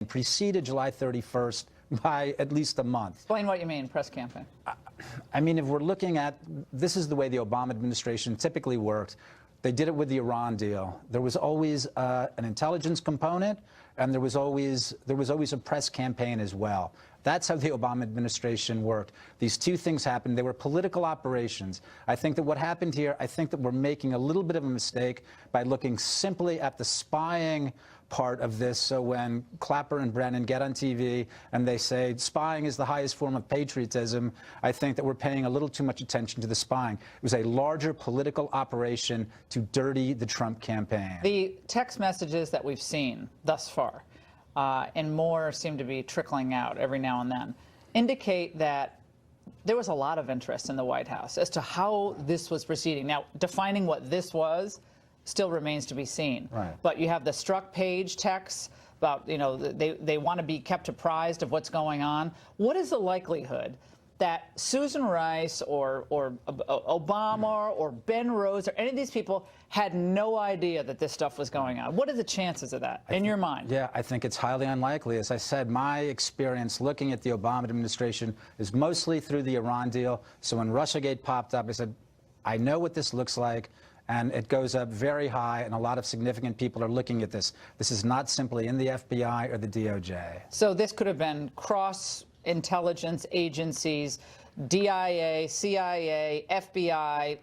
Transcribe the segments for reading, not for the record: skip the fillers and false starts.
preceded July 31st by at least a month. Explain what you mean, press campaign. I mean, if we're looking at, this is the way the Obama administration typically worked. They did it with the Iran deal. There was always an intelligence component, and there was always a press campaign as well. That's how the Obama administration worked. These two things happened. They were political operations. I think that what happened here, I think that we're making a little bit of a mistake by looking simply at the spying part of this. So when Clapper and Brennan get on TV and they say spying is the highest form of patriotism, I think that we're paying a little too much attention to the spying. It was a larger political operation to dirty the Trump campaign. The text messages that we've seen thus far, and more seem to be trickling out every now and then, indicate that there was a lot of interest in the White House as to how this was proceeding. Now, defining what this was still remains to be seen. Right. But you have the struck page texts about, you know, they want to be kept apprised of what's going on. What is the likelihood that Susan Rice or Obama or Ben Rhodes or any of these people had no idea that this stuff was going on? What are the chances of that in your mind? Yeah, I think it's highly unlikely. As I said, my experience looking at the Obama administration is mostly through the Iran deal. So when Russiagate popped up, I said, I know what this looks like. And it goes up very high, and a lot of significant people are looking at this. This is not simply in the FBI or the DOJ. So this could have been cross-intelligence agencies, DIA, CIA, FBI,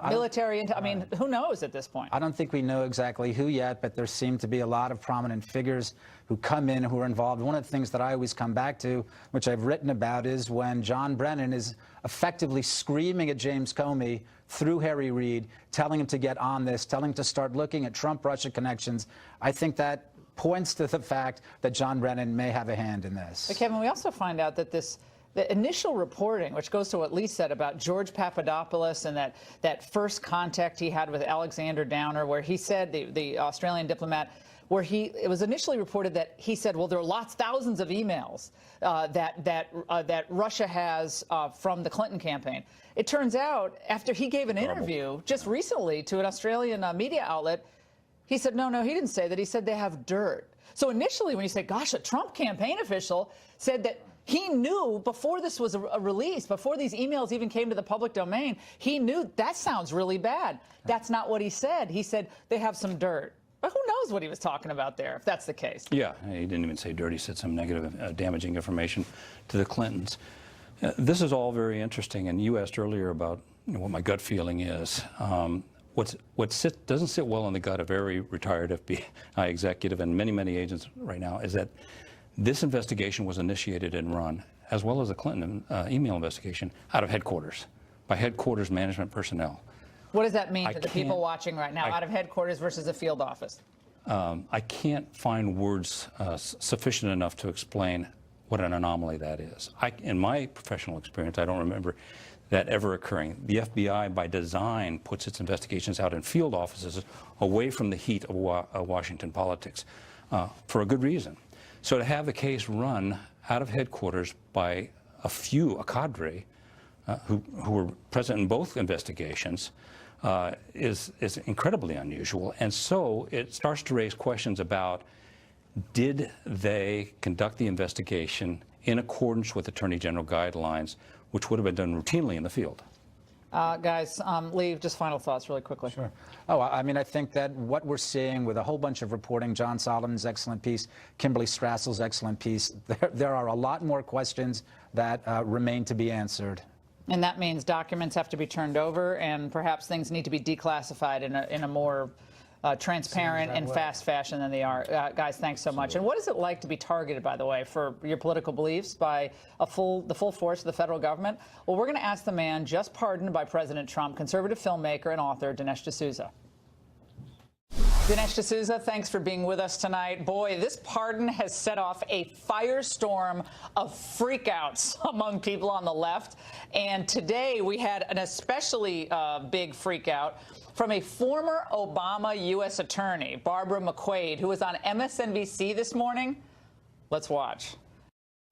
military. I mean, who knows at this point? I don't think we know exactly who yet, but there seem to be a lot of prominent figures who come in who are involved. One of the things that I always come back to, which I've written about, is when John Brennan is effectively screaming at James Comey through Harry Reid, telling him to get on this, telling him to start looking at Trump-Russia connections. I think that points to the fact that John Brennan may have a hand in this. But Kevin, we also find out that the initial reporting, which goes to what Lee said about George Papadopoulos and that first contact he had with Alexander Downer, where he said, the Australian diplomat, where it was initially reported that he said, well, there are thousands of emails that Russia has from the Clinton campaign. It turns out, after he gave an interview just recently to an Australian media outlet, he said, no, he didn't say that. He said they have dirt. So initially, when you say, gosh, a Trump campaign official said that he knew before this was a release, before these emails even came to the public domain, he knew that sounds really bad. That's not what he said. He said they have some dirt. But who knows what he was talking about there, if that's the case? Yeah, he didn't even say dirt. He said some negative, damaging information to the Clintons. This is all very interesting, and you asked earlier about what my gut feeling is. What doesn't sit well in the gut of every retired FBI executive and many agents right now is that this investigation was initiated and run, as well as the Clinton email investigation, out of headquarters, by headquarters management personnel. What does that mean to the people watching right now, out of headquarters versus a field office? I can't find words sufficient enough to explain what an anomaly that is. In my professional experience, I don't remember that ever occurring. The FBI, by design, puts its investigations out in field offices away from the heat of Washington politics for a good reason. So to have the case run out of headquarters by a cadre who were present in both investigations is incredibly unusual. And so it starts to raise questions about, did they conduct the investigation in accordance with Attorney General guidelines, which would have been done routinely in the field? Guys, Lee, just final thoughts really quickly. Sure. Oh, I mean, I think that what we're seeing with a whole bunch of reporting, John Solomon's excellent piece, Kimberly Strassel's excellent piece, there are a lot more questions that remain to be answered. And that means documents have to be turned over, and perhaps things need to be declassified in a more transparent and fast fashion than they are. Guys, thanks so much. And what is it like to be targeted, by the way, for your political beliefs by the full force of the federal government? Well, we're going to ask the man just pardoned by President Trump, conservative filmmaker and author Dinesh D'Souza. Dinesh D'Souza, thanks for being with us tonight. Boy, this pardon has set off a firestorm of freakouts among people on the left. And today we had an especially big freakout from a former Obama U.S. attorney, Barbara McQuade, who was on MSNBC this morning. Let's watch.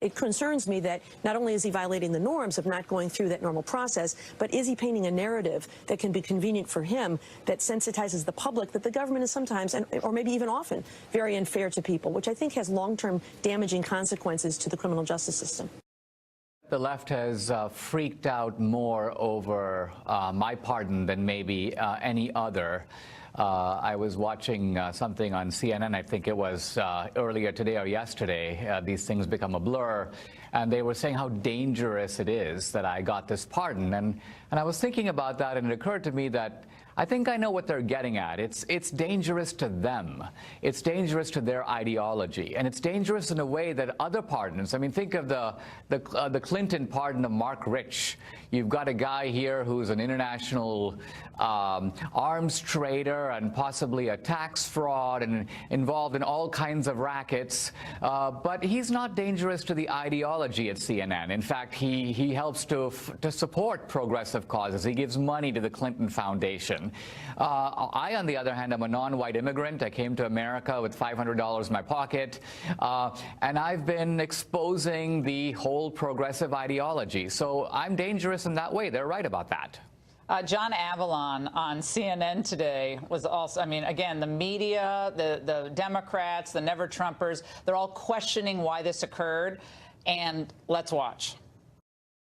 It concerns me that not only is he violating the norms of not going through that normal process, but is he painting a narrative that can be convenient for him that sensitizes the public that the government is sometimes, or maybe even often, very unfair to people, which I think has long-term damaging consequences to the criminal justice system. The left has freaked out more over my pardon than maybe any other. I was watching something on CNN, I think it was earlier today or yesterday. These things become a blur. And they were saying how dangerous it is that I got this pardon. And I was thinking about that, and it occurred to me that I think I know what they're getting at. It's dangerous to them. It's dangerous to their ideology. And it's dangerous in a way that other pardons, I mean, think of the Clinton pardon of Mark Rich. You've got a guy here who's an international arms trader and possibly a tax fraud and involved in all kinds of rackets. But he's not dangerous to the ideology at CNN. In fact, he helps to support progressive causes. He gives money to the Clinton Foundation. I, on the other hand, am a non-white immigrant. I came to America with $500 in my pocket, and I've been exposing the whole progressive ideology. So I'm dangerous in that way. They're right about that. John Avalon on CNN today was also, I mean, again, the media, the Democrats, the never-Trumpers, they're all questioning why this occurred. And let's watch.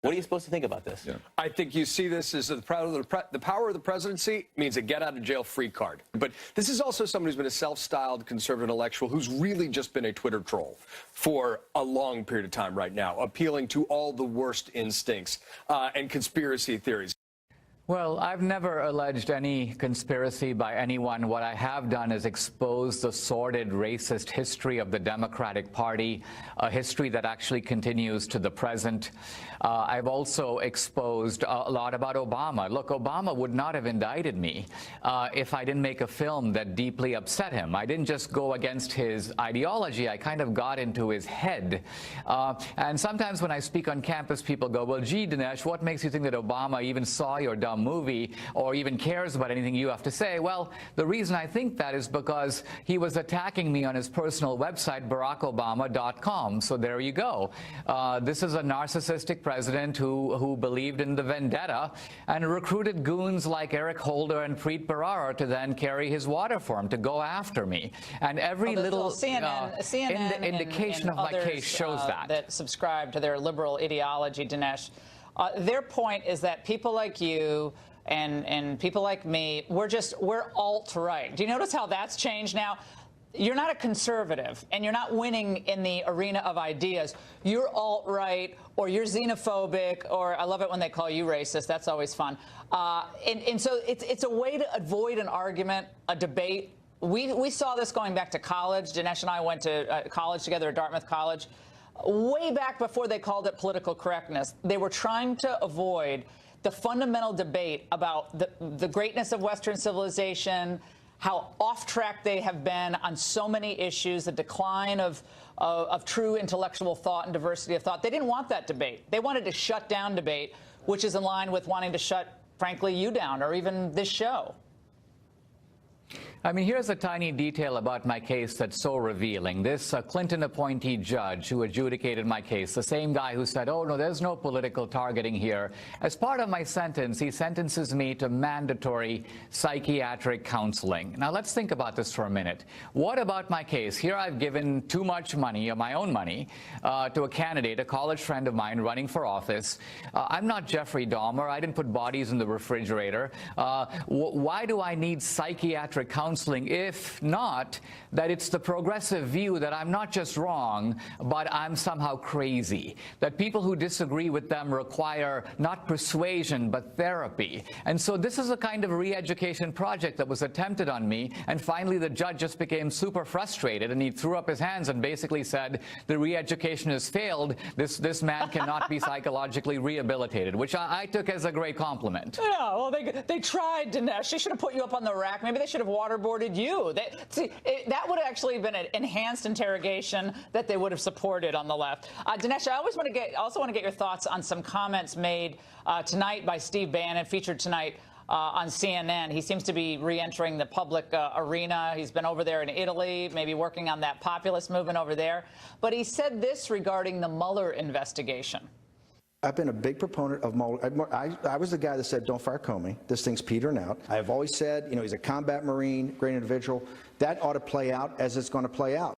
What are you supposed to think about this? Yeah. I think you see this as the power of the presidency means a get-out-of-jail-free card. But this is also someone who's been a self-styled conservative intellectual who's really just been a Twitter troll for a long period of time right now, appealing to all the worst instincts and conspiracy theories. Well, I've never alleged any conspiracy by anyone. What I have done is expose the sordid racist history of the Democratic Party, a history that actually continues to the present. I've also exposed a lot about Obama. Look, Obama would not have indicted me if I didn't make a film that deeply upset him. I didn't just go against his ideology. I kind of got into his head. And sometimes when I speak on campus, people go, well, gee, Dinesh, what makes you think that Obama even saw your dumb movie or even cares about anything you have to say? Well, the reason I think that is because he was attacking me on his personal website, barackobama.com. So there you go. This is a narcissistic president who believed in the vendetta and recruited goons like Eric Holder and Preet Bharara to then carry his water for him, to go after me. And every little CNN indication and of my others, case shows that subscribe to their liberal ideology, Dinesh. Their point is that people like you and people like me, we're alt-right. Do you notice how that's changed now? You're not a conservative, and you're not winning in the arena of ideas. You're alt-right, or you're xenophobic, or I love it when they call you racist. That's always fun. And so it's a way to avoid an argument, a debate. We saw this going back to college. Dinesh and I went to college together at Dartmouth College. Way back before they called it political correctness, they were trying to avoid the fundamental debate about the greatness of Western civilization, how off track they have been on so many issues, the decline of true intellectual thought and diversity of thought. They didn't want that debate. They wanted to shut down debate, which is in line with wanting to shut, frankly, you down, or even this show. I mean, here's a tiny detail about my case that's so revealing. This Clinton appointee judge who adjudicated my case, the same guy who said, oh, no, there's no political targeting here, as part of my sentence, he sentences me to mandatory psychiatric counseling. Now, let's think about this for a minute. What about my case? Here I've given too much money, my own money, to a candidate, a college friend of mine running for office. I'm not Jeffrey Dahmer. I didn't put bodies in the refrigerator. Why do I need psychiatric counseling? If not, that it's the progressive view that I'm not just wrong, but I'm somehow crazy, that people who disagree with them require not persuasion, but therapy. And so this is a kind of re-education project that was attempted on me, and finally the judge just became super frustrated, and he threw up his hands and basically said, the re-education has failed, this man cannot be psychologically rehabilitated, which I took as a great compliment. Yeah, well, they tried, Dinesh. They should have put you up on the rack. Maybe they should have waterboarded you. That would have actually been an enhanced interrogation that they would have supported on the left. Dinesh, I also want to get your thoughts on some comments made tonight by Steve Bannon, featured tonight on CNN. He seems to be re-entering the public arena. He's been over there in Italy, maybe working on that populist movement over there. But he said this regarding the Mueller investigation. I've been a big proponent of Mueller. I was the guy that said, don't fire Comey. This thing's petering out. I've always said, he's a combat Marine, great individual. That ought to play out as it's going to play out.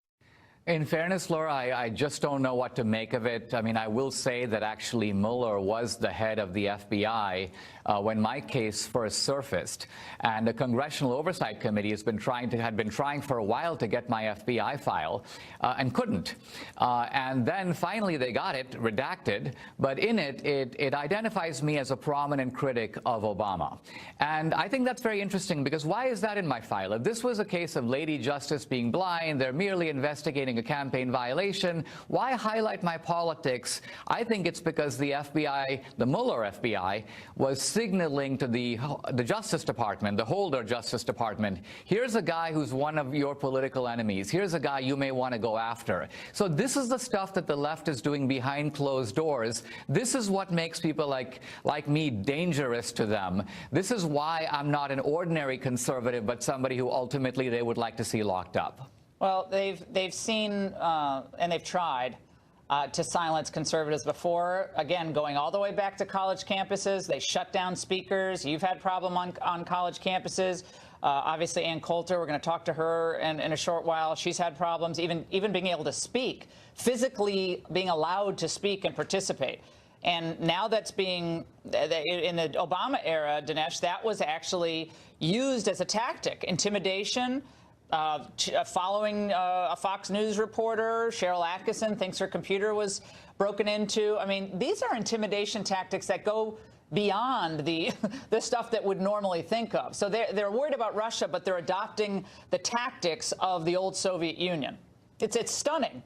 In fairness, Laura, I just don't know what to make of it. I mean, I will say that actually Mueller was the head of the FBI when my case first surfaced, and the Congressional Oversight Committee had been trying for a while to get my FBI file and couldn't. And then finally they got it redacted, but in it identifies me as a prominent critic of Obama. And I think that's very interesting, because why is that in my file? If this was a case of Lady Justice being blind, they're merely investigating a campaign violation, why highlight my politics? I think it's because the FBI, the Mueller FBI, was signaling to the Justice Department, the Holder Justice Department, here's a guy who's one of your political enemies. Here's a guy you may want to go after. So this is the stuff that the left is doing behind closed doors. This is what makes people like me dangerous to them. This is why I'm not an ordinary conservative, but somebody who ultimately they would like to see locked up. Well, they've seen and they've tried to silence conservatives before. Again, going all the way back to college campuses, they shut down speakers. You've had problem on college campuses. Obviously, Ann Coulter, we're going to talk to her in a short while. She's had problems, even being able to speak, physically being allowed to speak and participate. And now that's being, in the Obama era, Dinesh, that was actually used as a tactic, intimidation. Following a Fox News reporter, Cheryl Atkinson, thinks her computer was broken into. I mean, these are intimidation tactics that go beyond the stuff that would normally think of. So they're worried about Russia, but they're adopting the tactics of the old Soviet Union. It's stunning.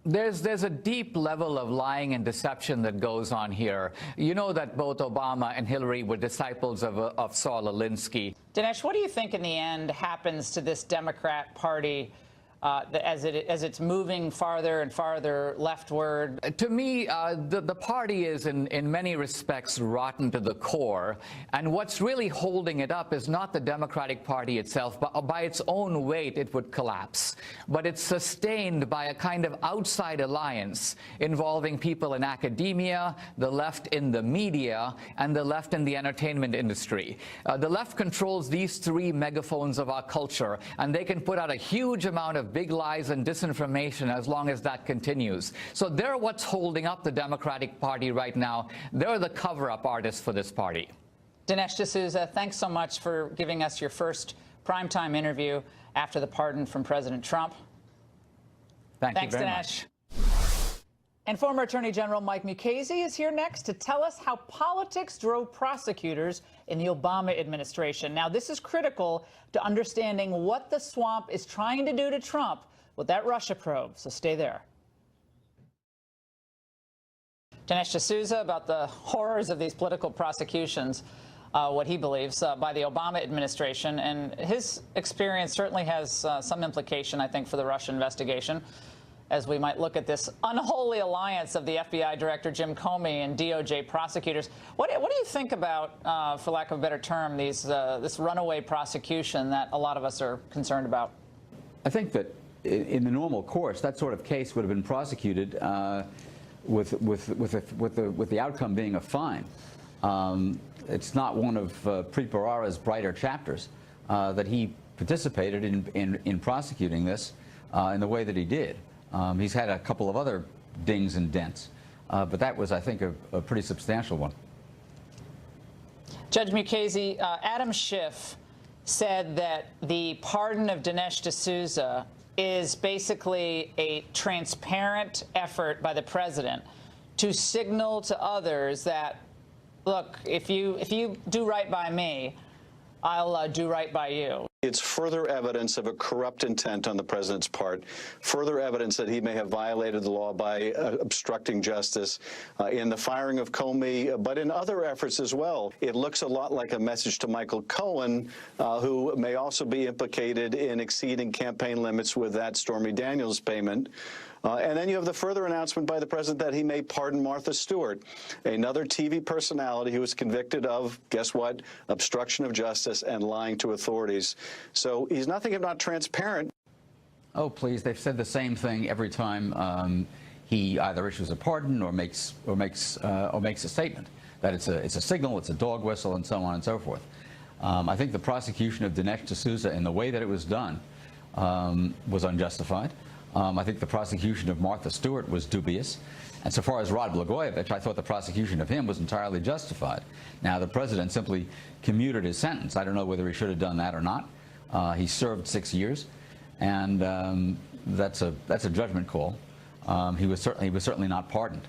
There's a deep level of lying and deception that goes on here. You know that both Obama and Hillary were disciples of Saul Alinsky. Dinesh, what do you think in the end happens to this Democrat Party as it's moving farther and farther leftward? To me, the party is in many respects rotten to the core, and what's really holding it up is not the Democratic Party itself, but by its own weight it would collapse. But it's sustained by a kind of outside alliance involving people in academia, the left in the media, and the left in the entertainment industry. The left controls these three megaphones of our culture, and they can put out a huge amount of big lies and disinformation as long as that continues. So they're what's holding up the Democratic Party right now. They're the cover-up artists for this party. Dinesh D'Souza, thanks so much for giving us your first primetime interview after the pardon from President Trump. Thanks very Dinesh. much. And former Attorney General Mike Mukasey is here next to tell us how politics drove prosecutors in the Obama administration. Now, this is critical to understanding what the swamp is trying to do to Trump with that Russia probe, so stay there. Dinesh D'Souza about the horrors of these political prosecutions, what he believes by the Obama administration, and his experience certainly has some implication, I think, for the Russia investigation, as we might look at this unholy alliance of the FBI Director Jim Comey and DOJ prosecutors. What do you think about, for lack of a better term, this runaway prosecution that a lot of us are concerned about? I think that in the normal course, that sort of case would have been prosecuted with the outcome being a fine. It's not one of Preet Bharara's brighter chapters that he participated in prosecuting this in the way that he did. He's had a couple of other dings and dents, but that was, I think, a pretty substantial one. Judge Mukasey, Adam Schiff said that the pardon of Dinesh D'Souza is basically a transparent effort by the president to signal to others that, look, if you do right by me, I'll do right by you. It's further evidence of a corrupt intent on the president's part, further evidence that he may have violated the law by obstructing justice in the firing of Comey, but in other efforts as well. It looks a lot like a message to Michael Cohen, who may also be implicated in exceeding campaign limits with that Stormy Daniels payment. And then you have the further announcement by the president that he may pardon Martha Stewart, another TV personality who was convicted of, guess what, obstruction of justice and lying to authorities. So he's nothing if not transparent. Oh, please! They've said the same thing every time he either issues a pardon or makes a statement that it's a signal, it's a dog whistle, and so on and so forth. I think the prosecution of Dinesh D'Souza in the way that it was done was unjustified. I think the prosecution of Martha Stewart was dubious. And so far as Rod Blagojevich, I thought the prosecution of him was entirely justified. Now, the president simply commuted his sentence. I don't know whether he should have done that or not. He served 6 years, and that's a judgment call. He was certainly not pardoned.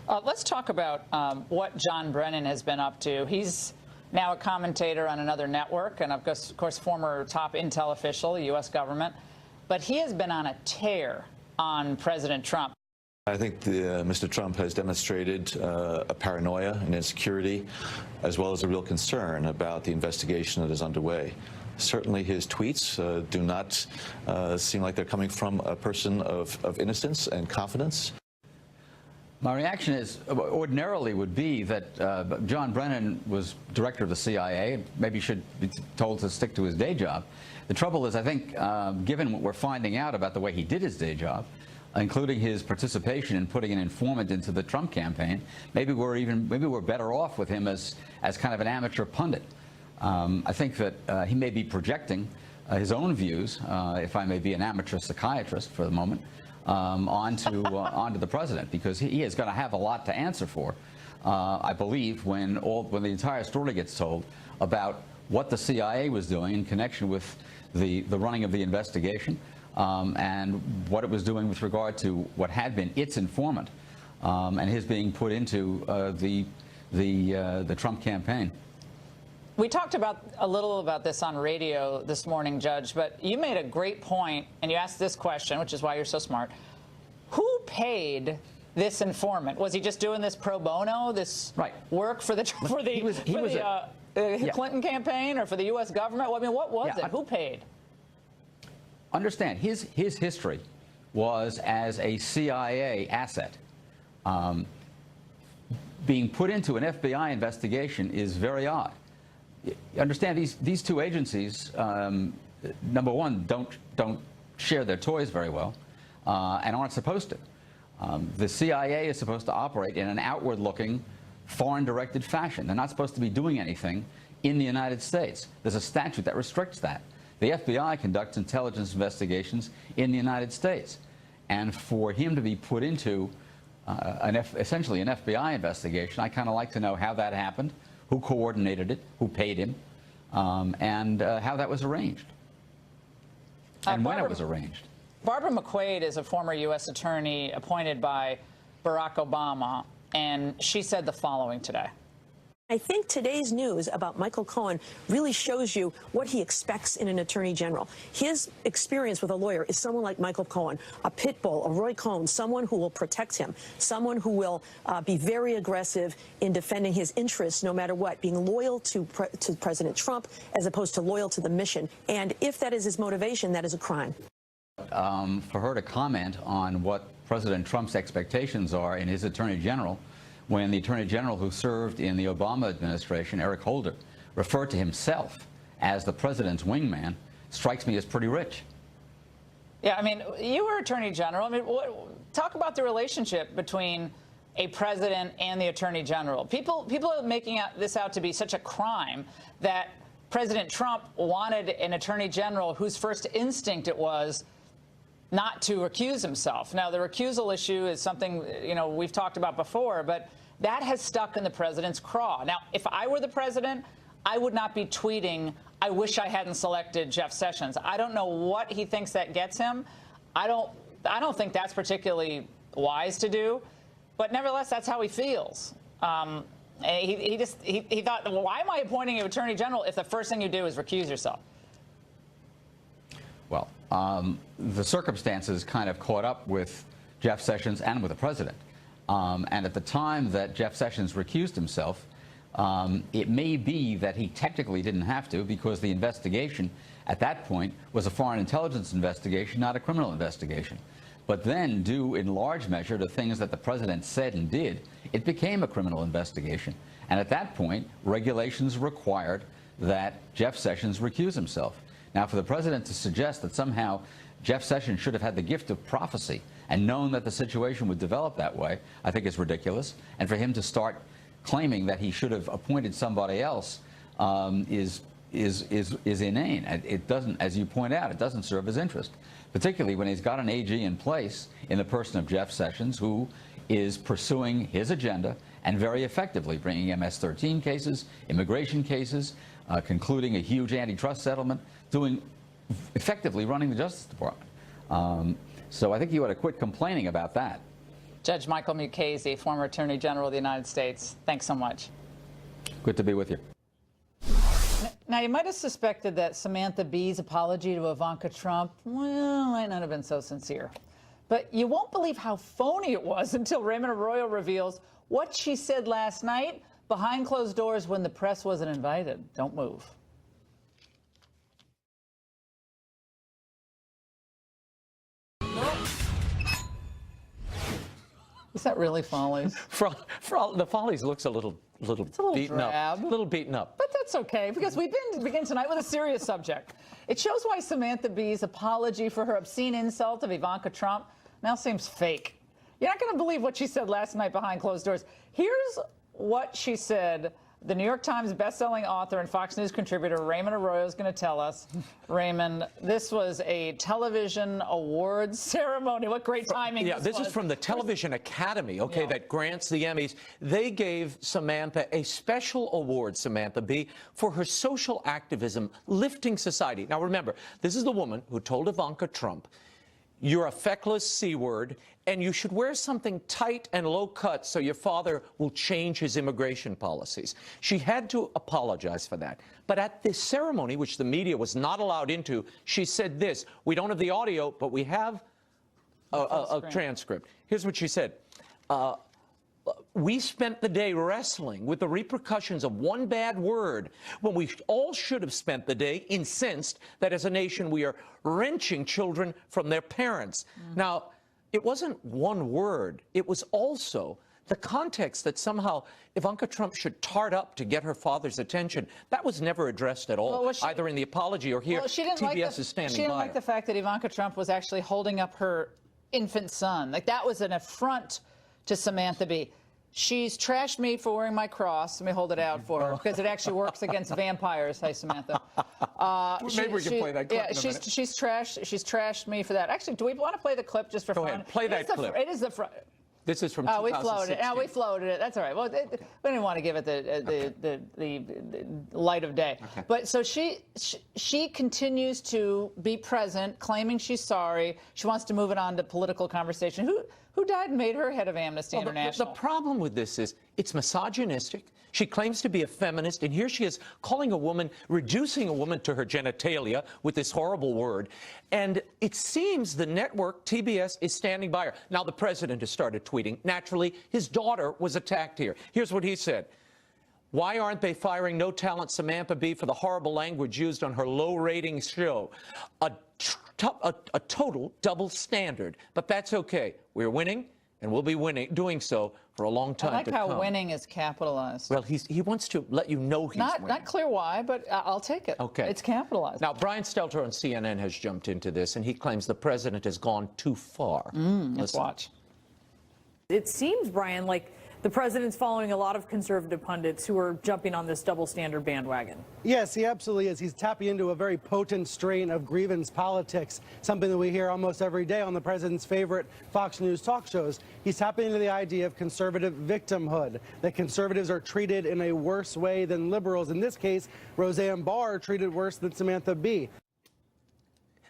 Let's talk about what John Brennan has been up to. He's now a commentator on another network, and of course former top intel official, the U.S. government. But he has been on a tear on President Trump. I think Mr. Trump has demonstrated a paranoia and insecurity, as well as a real concern about the investigation that is underway. Certainly his tweets do not seem like they're coming from a person of innocence and confidence. My reaction is ordinarily would be that John Brennan was director of the CIA, maybe should be told to stick to his day job. The trouble is, I think, given what we're finding out about the way he did his day job, including his participation in putting an informant into the Trump campaign, maybe we're better off with him as kind of an amateur pundit. I think that he may be projecting his own views, if I may be an amateur psychiatrist for the moment, onto the president, because he is going to have a lot to answer for, I believe, when the entire story gets told about what the CIA was doing in connection with the running of the investigation, and what it was doing with regard to what had been its informant, and his being put into the Trump campaign. We talked a little about this on radio this morning, Judge, but you made a great point, and you asked this question, which is why you're so smart. Who paid this informant? Was he just doing this pro bono, this work for the Clinton campaign or for the U.S. government? Well, I mean, what was it? Who paid? Understand, his history was as a CIA asset. Being put into an FBI investigation is very odd. Understand, these two agencies, number one, don't share their toys very well, and aren't supposed to. The CIA is supposed to operate in an outward-looking, foreign-directed fashion. They're not supposed to be doing anything in the United States. There's a statute that restricts that. The FBI conducts intelligence investigations in the United States. And for him to be put into essentially an FBI investigation, I kind of like to know how that happened, who coordinated it, who paid him, and how that was arranged, and when it was arranged. Barbara McQuaid is a former U.S. attorney appointed by Barack Obama, and she said the following today. I think today's news about Michael Cohen really shows you what he expects in an attorney general. His experience with a lawyer is someone like Michael Cohen, a pit bull, a Roy Cohn, someone who will protect him, someone who will be very aggressive in defending his interests no matter what, being loyal to President Trump as opposed to loyal to the mission. And if that is his motivation, that is a crime. For her to comment on what President Trump's expectations are in his attorney general, when the attorney general who served in the Obama administration, Eric Holder, referred to himself as the president's wingman, strikes me as pretty rich. Yeah, I mean, you were attorney general. I mean, talk about the relationship between a president and the attorney general. People are making this out to be such a crime that President Trump wanted an attorney general whose first instinct it was not to recuse himself. Now, the recusal issue is something, we've talked about before, but that has stuck in the president's craw. Now, if I were the president, I would not be tweeting, I wish I hadn't selected Jeff Sessions. I don't know what he thinks that gets him. I don't think that's particularly wise to do, but nevertheless, that's how he feels. He thought, well, why am I appointing you attorney general if the first thing you do is recuse yourself? Well, the circumstances kind of caught up with Jeff Sessions and with the president. And at the time that Jeff Sessions recused himself, it may be that he technically didn't have to, because the investigation at that point was a foreign intelligence investigation, not a criminal investigation. But then, due in large measure to things that the president said and did, it became a criminal investigation. And at that point, regulations required that Jeff Sessions recuse himself. Now, for the president to suggest that somehow Jeff Sessions should have had the gift of prophecy and known that the situation would develop that way, I think is ridiculous. And for him to start claiming that he should have appointed somebody else is inane. It doesn't, as you point out, it doesn't serve his interest, particularly when he's got an AG in place in the person of Jeff Sessions, who is pursuing his agenda and very effectively bringing MS-13 cases, immigration cases, concluding a huge antitrust settlement, effectively running the Justice Department. So I think you ought to quit complaining about that. Judge Michael Mukasey, former Attorney General of the United States, thanks so much. Good to be with you. Now, you might have suspected that Samantha Bee's apology to Ivanka Trump, well, might not have been so sincere. But you won't believe how phony it was until Raymond Arroyo reveals what she said last night behind closed doors when the press wasn't invited. Don't move. Is that really Follies? The Follies looks a little beaten drab. up. A little beaten up. But that's okay, because we begin tonight with a serious subject. It shows why Samantha Bee's apology for her obscene insult of Ivanka Trump now seems fake. You're not going to believe what she said last night behind closed doors. Here's what she said. The New York Times bestselling author and Fox News contributor Raymond Arroyo is going to tell us. Raymond, this was a television awards ceremony. What great timing. Yeah, this is from the Television Academy, okay, that grants the Emmys. They gave Samantha a special award, Samantha Bee, for her social activism, lifting society. Now, remember, this is the woman who told Ivanka Trump, you're a feckless C-word, and you should wear something tight and low-cut so your father will change his immigration policies. She had to apologize for that. But at this ceremony, which the media was not allowed into, she said this. We don't have the audio, but we have a transcript. Here's what she said. We spent the day wrestling with the repercussions of one bad word when we all should have spent the day incensed that as a nation we are wrenching children from their parents. Now, it wasn't one word. It was also the context that somehow Ivanka Trump should tart up to get her father's attention. That was never addressed at all, either in the apology or here. Well, TBS is standing by. She didn't like the fact that Ivanka Trump was actually holding up her infant son. Like, that was an affront to Samantha Bee. She's trashed me for wearing my cross. Let me hold it out for her, because it actually works against vampires. Hey, Samantha. Maybe we can play that clip in a minute. She's trashed me for that. Actually, do we want to play the clip just for fun? Go ahead, play that clip. It is the front. This is from 2016. We floated it. That's all right. Well, we didn't want to give it the light of day. Okay. But so she continues to be present, claiming she's sorry. She wants to move it on to political conversation. Who died and made her head of Amnesty International? The problem with this is it's misogynistic. She claims to be a feminist, and here she is calling a woman, reducing a woman to her genitalia with this horrible word. And it seems the network, TBS, is standing by her. Now, the president has started tweeting. Naturally, his daughter was attacked here. Here's what he said. Why aren't they firing no-talent Samantha Bee for the horrible language used on her low-rating show? A total double standard. But that's okay. We're winning, and we'll be doing so for a long time to come. I like how winning is capitalized. Well, he wants to let you know he's winning. Not clear why, but I'll take it. Okay. It's capitalized. Now, Brian Stelter on CNN has jumped into this, and he claims the president has gone too far. Let's watch. It seems, Brian, like the president's following a lot of conservative pundits who are jumping on this double standard bandwagon. Yes, he absolutely is. He's tapping into a very potent strain of grievance politics, something that we hear almost every day on the president's favorite Fox News talk shows. He's tapping into the idea of conservative victimhood, that conservatives are treated in a worse way than liberals. In this case, Roseanne Barr treated worse than Samantha Bee.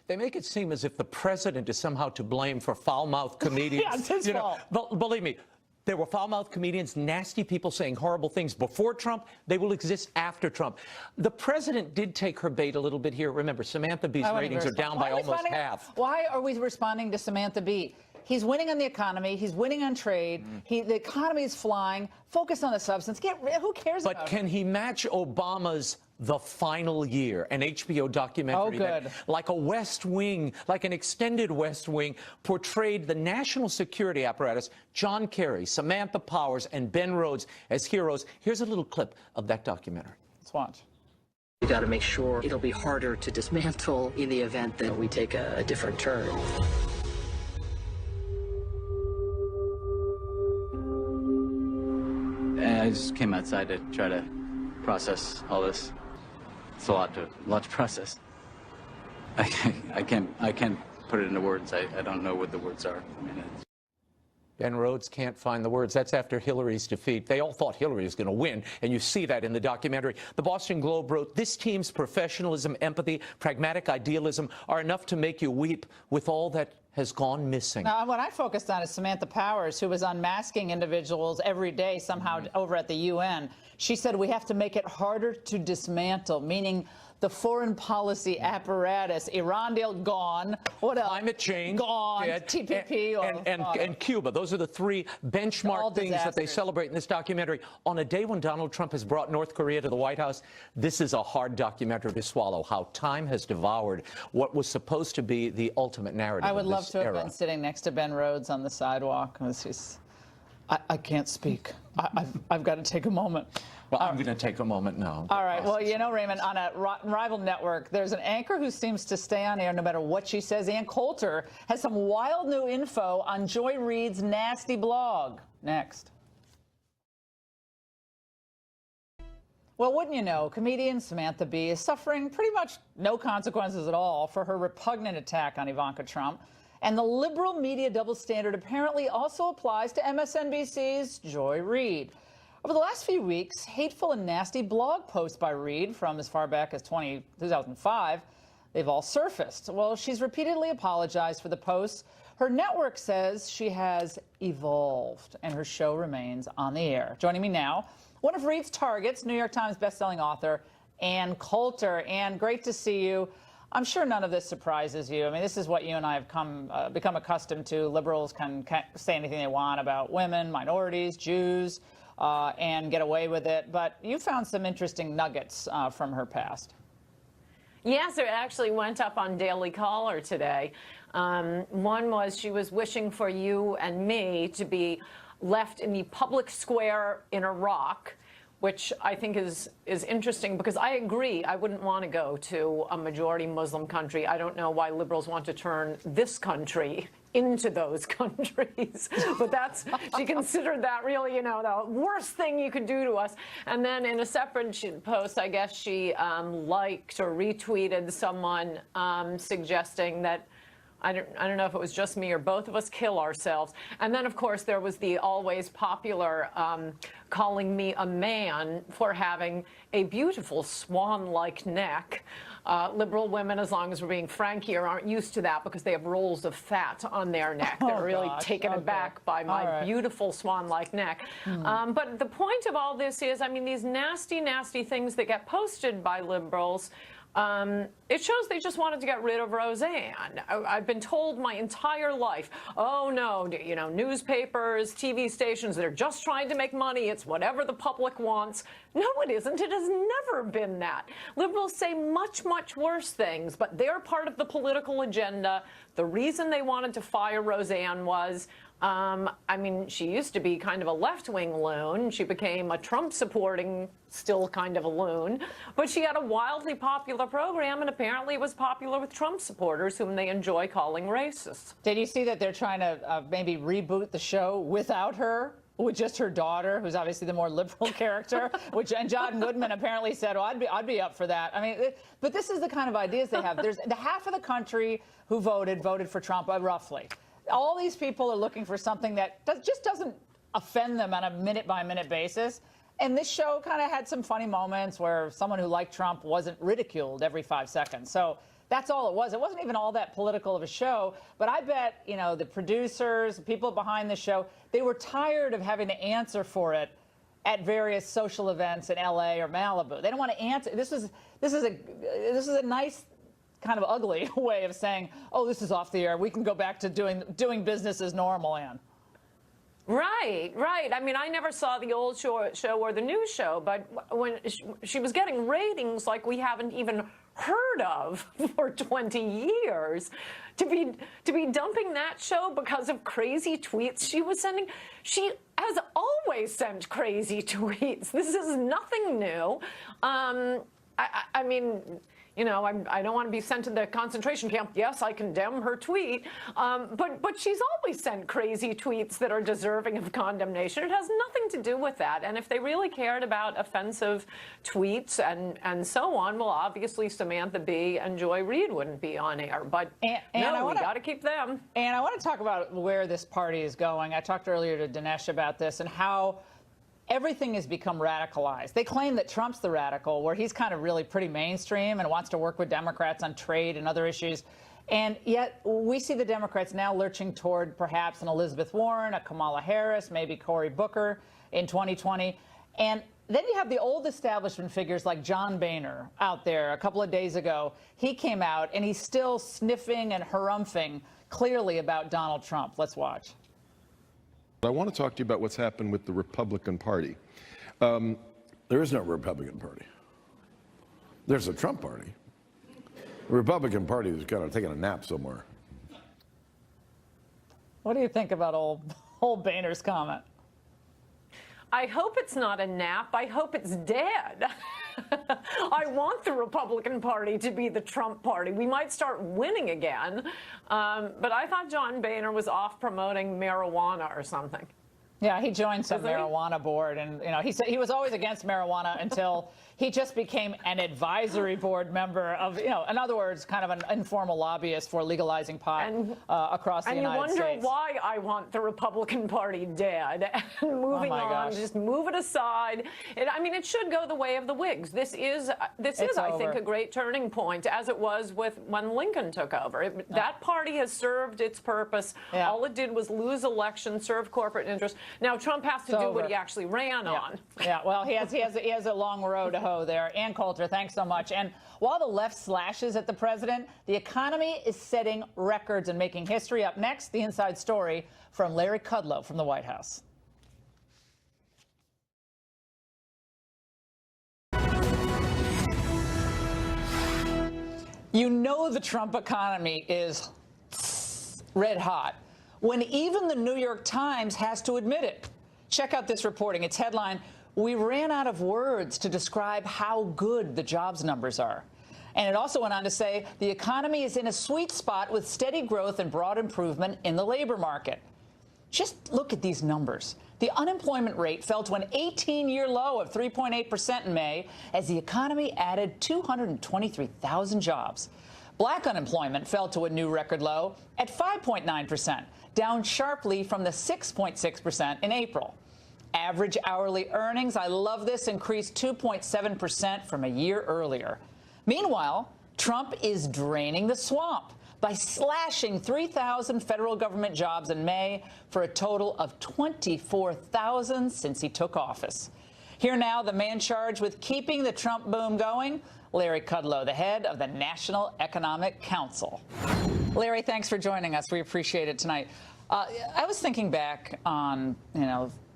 They make it seem as if the president is somehow to blame for foul-mouthed comedians. Yeah, it's his fault. Believe me, There were foul-mouthed comedians, nasty people saying horrible things before Trump. They will exist after Trump. The president did take her bait a little bit here. Remember, Samantha Bee's ratings are down by almost half. Why are we responding to Samantha Bee? He's winning on the economy. He's winning on trade. The economy is flying. Focus on the substance. Who cares about it? But can he match Obama's The Final Year, an HBO documentary that, like a West Wing, like an extended West Wing, portrayed the national security apparatus, John Kerry, Samantha Powers, and Ben Rhodes as heroes? Here's a little clip of that documentary. Let's watch. We got to make sure it'll be harder to dismantle in the event that we take a different turn. I just came outside to try to process all this. It's a lot to process. I can't put it into words. I don't know what the words are. I mean, Ben Rhodes can't find the words. That's after Hillary's defeat. They all thought Hillary was going to win, and you see that in the documentary. The Boston Globe wrote, "This team's professionalism, empathy, pragmatic idealism are enough to make you weep with all that has gone missing." Now, what I focused on is Samantha Powers, who was unmasking individuals every day somehow over at the UN. She said we have to make it harder to dismantle, meaning the foreign policy apparatus. Iran deal gone. What else? Climate change gone. Yeah, TPP and Cuba. Those are the three benchmark things that they celebrate in this documentary. On a day when Donald Trump has brought North Korea to the White House, this is a hard documentary to swallow. How time has devoured what was supposed to be the ultimate narrative. I would love to have era. been sitting next to Ben Rhodes on the sidewalk. I can't speak. I've got to take a moment. Well, I'm going to take a moment now. All right. Well, you know, Raymond, on a rival network, there's an anchor who seems to stay on air no matter what she says. Ann Coulter has some wild new info on Joy Reid's nasty blog. Next. Well, wouldn't you know, comedian Samantha Bee is suffering pretty much no consequences at all for her repugnant attack on Ivanka Trump. And the liberal media double standard apparently also applies to MSNBC's Joy Reid. Over the last few weeks, hateful and nasty blog posts by Reid from as far back as 2005, they've all surfaced. Well, she's repeatedly apologized for the posts. Her network says she has evolved, and her show remains on the air. Joining me now, one of Reid's targets, New York Times bestselling author Ann Coulter. Ann, great to see you. I'm sure none of this surprises you. I mean, this is what you and I have become accustomed to. Liberals can say anything they want about women, minorities, Jews, and get away with it. But you found some interesting nuggets from her past. Yes, it actually went up on Daily Caller today. One was she was wishing for you and me to be left in the public square in Iraq, which I think is interesting because I agree. I wouldn't want to go to a majority Muslim country. I don't know why liberals want to turn this country into those countries. But she considered that really, the worst thing you could do to us. And then in a separate post, I guess she liked or retweeted someone suggesting that, I don't know if it was just me or both of us, kill ourselves. And then, of course, there was the always popular calling me a man for having a beautiful swan-like neck. Liberal women, as long as we're being frank here, aren't used to that because they have rolls of fat on their neck. They're really taken aback by my beautiful swan-like neck. But the point of all this is, I mean, these nasty, nasty things that get posted by liberals, it shows they just wanted to get rid of Roseanne. I've been told my entire life, oh no, newspapers, TV stations, they're just trying to make money. It's whatever the public wants. No, it isn't. It has never been that. Liberals say much, much worse things, but they're part of the political agenda. The reason they wanted to fire Roseanne was, I mean, she used to be kind of a left-wing loon. She became a Trump-supporting, still kind of a loon. But she had a wildly popular program and apparently was popular with Trump supporters, whom they enjoy calling racist. Did you see that they're trying to maybe reboot the show without her? With just her daughter, who's obviously the more liberal character, and John Goodman apparently said, well, I'd be up for that. I mean, but this is the kind of ideas they have. There's the half of the country who voted for Trump, roughly. All these people are looking for something that just doesn't offend them on a minute-by-minute basis. And this show kind of had some funny moments where someone who liked Trump wasn't ridiculed every 5 seconds. So That's all it was. It wasn't even all that political of a show. But I bet, you know, the producers, the people behind the show, they were tired of having to answer for it at various social events in L.A. or Malibu. They don't want to answer. This is a nice, kind of ugly way of saying, oh, this is off the air. We can go back to doing business as normal, Ann. Right, right. I mean, I never saw the old show or the new show, but when she was getting ratings like we haven't even heard of for 20 years, to be dumping that show because of crazy tweets she was sending. She has always sent crazy tweets. This is nothing new. I mean, you know, I don't want to be sent to the concentration camp. Yes, I condemn her tweet. But she's always sent crazy tweets that are deserving of condemnation. It has nothing to do with that. And if they really cared about offensive tweets and so on, well, obviously Samantha Bee and Joy Reid wouldn't be on air. But we got to keep them. And I want to talk about where this party is going. I talked earlier to Dinesh about this and how everything has become radicalized. They claim that Trump's the radical, where he's kind of really pretty mainstream and wants to work with Democrats on trade and other issues. And yet we see the Democrats now lurching toward perhaps an Elizabeth Warren, a Kamala Harris, maybe Cory Booker in 2020. And then you have the old establishment figures like John Boehner out there a couple of days ago. He came out and he's still sniffing and harumphing clearly about Donald Trump. Let's watch. I want to talk to you about what's happened with the Republican Party. There is no Republican Party. There's a Trump Party. The Republican Party is kind of taking a nap somewhere. What do you think about old Boehner's comment? I hope it's not a nap. I hope it's dead. I want the Republican Party to be the Trump Party. We might start winning again. But I thought John Boehner was off promoting marijuana or something. Yeah, he joined some marijuana board, and you know, he said he was always against marijuana until he just became an advisory board member of, you know, in other words, kind of an informal lobbyist for legalizing pot across the United States. And you wonder why I want the Republican Party dead. And moving on, just move it aside. I mean, it should go the way of the Whigs. This is, I think, a great turning point, as it was with when Lincoln took over. That party has served its purpose. Yeah. All it did was lose elections, serve corporate interests. Now Trump has to do what he actually ran on. Yeah, well, he has a long road to hoe there. Ann Coulter, thanks so much. And while the left slashes at the president, the economy is setting records and making history. Up next, the inside story from Larry Kudlow from the White House. You know the Trump economy is red hot when even the New York Times has to admit it. Check out this reporting. Its headline, "We ran out of words to describe how good the jobs numbers are." And it also went on to say the economy is in a sweet spot with steady growth and broad improvement in the labor market. Just look at these numbers. The unemployment rate fell to an 18-year low of 3.8% in May as the economy added 223,000 jobs. Black unemployment fell to a new record low at 5.9%, down sharply from the 6.6% in April. Average hourly earnings, I love this, increased 2.7% from a year earlier. Meanwhile, Trump is draining the swamp by slashing 3,000 federal government jobs in May for a total of 24,000 since he took office. Here now, the man charged with keeping the Trump boom going, Larry Kudlow, the head of the National Economic Council. Larry, thanks for joining us. We appreciate it tonight. I was thinking back on,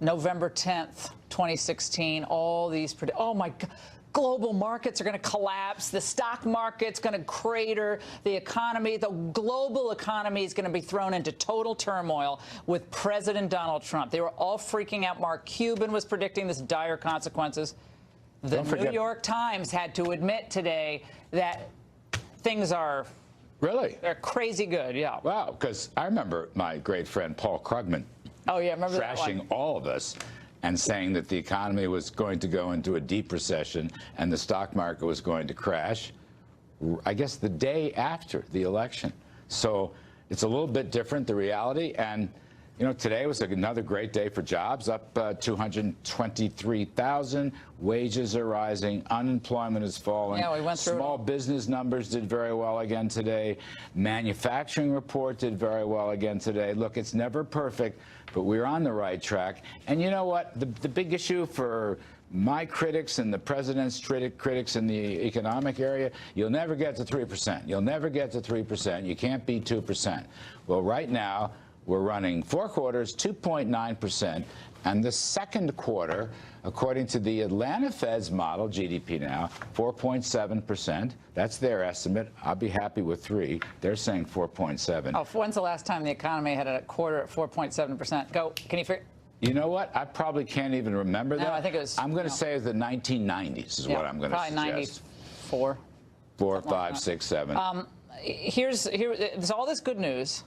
November 10th, 2016, all these, oh my God, global markets are going to collapse. The stock market's going to crater. The economy, the global economy is going to be thrown into total turmoil with President Donald Trump. They were all freaking out. Mark Cuban was predicting this dire consequences. The New York Times had to admit today that things are they're crazy good. Yeah. Wow, because I remember my great friend Paul Krugman trashing all of us and saying that the economy was going to go into a deep recession and the stock market was going to crash, I guess, the day after the election. So it's a little bit different, the reality. And You know, today was another great day for jobs, up 223,000. Wages are rising. Unemployment is falling. Yeah, we went through Small business numbers did very well again today. Manufacturing report did very well again today. Look, it's never perfect, but we're on the right track. And you know what? The big issue for my critics and the president's critics in the economic area, you'll never get to 3%. You'll never get to 3%. You can't beat 2%. Well, right now, we're running 4 quarters, 2.9%, and the second quarter, according to the Atlanta Fed's model, GDP now, 4.7%. That's their estimate. I'll be happy with 3. They're saying 4.7. Oh, when's the last time the economy had a quarter at 4.7%? Go. Can you figure? You know what? I probably can't even remember that. No, I think it was. I'm going to say the 1990s is what I'm going to suggest. Probably 94. 4, 5, 6, 7. There's all this good news.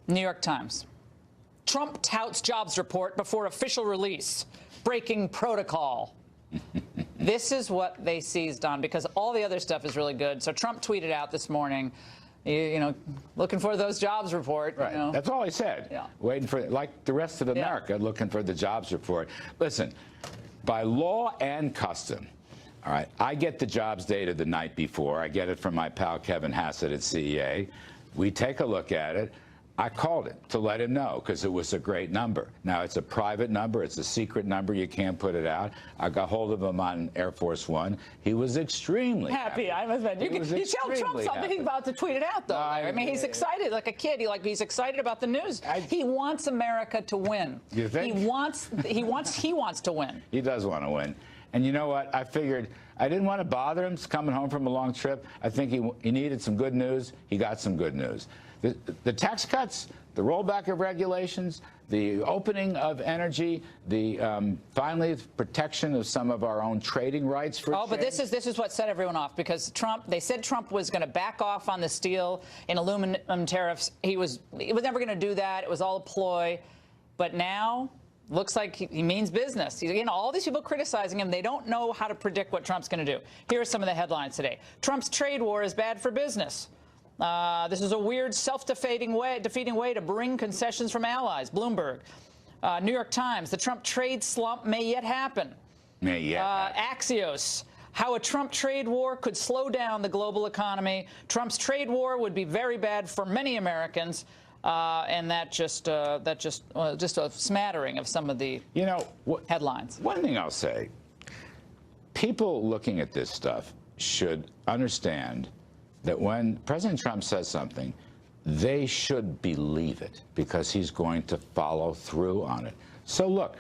New York Times. Trump touts jobs report before official release. Breaking protocol. This is what they seized on because all the other stuff is really good. So Trump tweeted out this morning, you know, looking for those jobs report. Right. You know. That's all he said. Yeah. Waiting for, like the rest of America, looking for the jobs report. Listen, by law and custom, all right, I get the jobs data the night before. I get it from my pal Kevin Hassett at CEA. We take a look at it. I called it to let him know because it was a great number. Now, it's a private number. It's a secret number. You can't put it out. I got hold of him on Air Force One. He was extremely happy. I must admit. You tell Trump something, happy. he's about to tweet it out, though. I mean, he's excited like a kid. He's excited about the news. He wants America to win. You think? He wants to win. He does want to win. And you know what? I figured I didn't want to bother him. He's coming home from a long trip. I think he needed some good news. He got some good news. The tax cuts, the rollback of regulations, the opening of energy, the finally protection of some of our own trading rights for but this is what set everyone off because they said Trump was going to back off on the steel and aluminum tariffs. He was never going to do that. It was all a ploy. But now looks like he means business. All these people criticizing him, they don't know how to predict what Trump's going to do. Here are some of the headlines today. Trump's trade war is bad for business. This is a weird, self-defeating way to bring concessions from allies. Bloomberg. New York Times. The Trump trade slump may yet happen. May yet happen. Axios. How a Trump trade war could slow down the global economy. Trump's trade war would be very bad for many Americans. And just a smattering of some of the headlines. One thing I'll say, people looking at this stuff should understand that when President Trump says something, they should believe it because he's going to follow through on it. So look,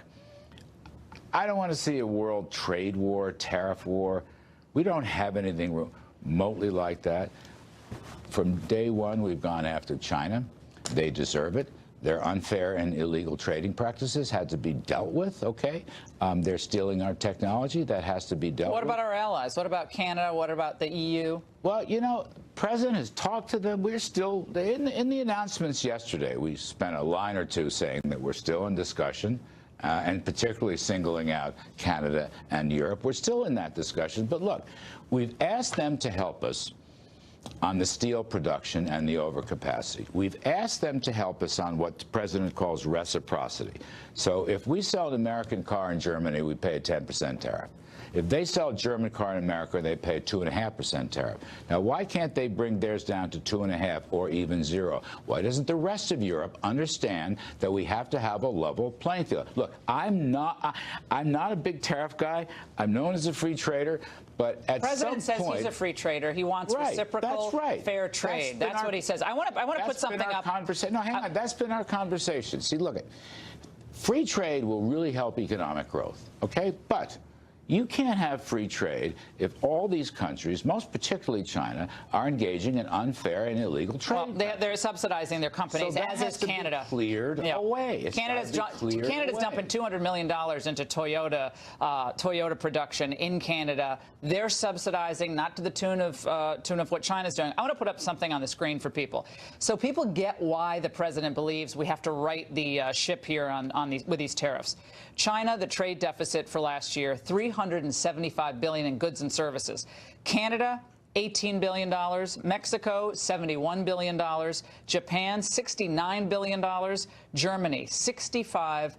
I don't want to see a world trade war, tariff war. We don't have anything remotely like that. From day one, we've gone after China. They deserve it. Their unfair and illegal trading practices had to be dealt with, okay? They're stealing our technology. That has to be dealt with. What about our allies? What about Canada? What about the EU? Well, you know, President has talked to them. We're still, in the announcements yesterday, we spent a line or two saying that we're still in discussion, and particularly singling out Canada and Europe. We're still in that discussion. But look, we've asked them to help us on the steel production and the overcapacity. We've asked them to help us on what the president calls reciprocity. So if we sell an American car in Germany, we pay a 10% tariff. If they sell a German car in America, they pay a 2.5% tariff. Now, why can't they bring theirs down to 2.5 or even 0? Why doesn't the rest of Europe understand that we have to have a level playing field? Look, I'm not a big tariff guy. I'm known as a free trader. But at President some says point, he's a free trader. He wants reciprocal, fair trade. That's what he says. I want to put something up. No, hang on. That's been our conversation. See, look, free trade will really help economic growth, okay? But you can't have free trade if all these countries, most particularly China, are engaging in unfair and illegal trade. Well, they're subsidizing their companies, so as is Canada. Cleared away. Canada's dumping $200 million into Toyota production in Canada. They're subsidizing, not to the tune of what China's doing. I want to put up something on the screen for people, so people get why the president believes we have to right the ship here with these tariffs. China, the trade deficit for last year, $375 billion in goods and services. Canada, $18 billion. Mexico, $71 billion. Japan, $69 billion. Germany, $65